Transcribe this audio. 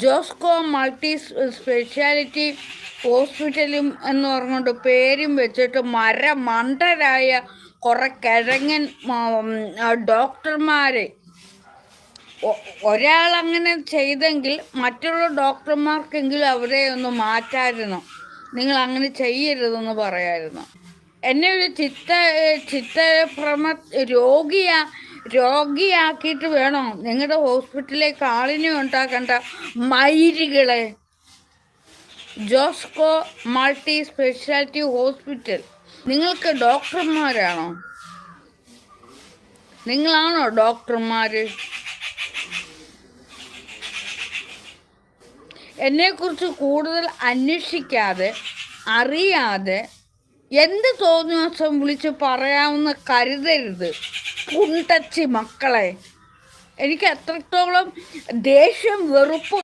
Josco multi speciality ഹോസ്പിറ്റലും എന്ന് പറഞ്ഞുകൊണ്ട് പേരും വെച്ചിട്ട് മണ്ടരായ കുറെ കിഴങ്ങൻ ഡോക്ടർമാരെ ഒരാളങ്ങനെ ചെയ്തെങ്കിൽ മറ്റുള്ള ഡോക്ടർമാർക്കെങ്കിലും അവരെ ഒന്ന് മാറ്റായിരുന്നു. നിങ്ങൾ അങ്ങനെ ചെയ്യരുതെന്ന് പറയായിരുന്നു. എന്നെ ഒരു ചിത്തഭ്രമ രോഗിയാക്കിയിട്ട് വേണോ നിങ്ങളുടെ ഹോസ്പിറ്റലിലേക്ക് ആളിനെ ഉണ്ടാക്കേണ്ട മയിലുകളെ? ജോസ്കോ മൾട്ടി സ്പെഷ്യാലിറ്റി ഹോസ്പിറ്റൽ നിങ്ങൾക്ക് ഡോക്ടർമാരാണോ? നിങ്ങളാണോ ഡോക്ടർമാർ? എന്നെക്കുറിച്ച് കൂടുതൽ അന്വേഷിക്കാതെ അറിയാതെ എന്ത് തോന്നിയ വിളിച്ച് പറയാമെന്ന് കരുതരുത് കുണ്ടച്ചി മക്കളെ. എനിക്ക് എത്രത്തോളം ദേഷ്യം വെറുപ്പ്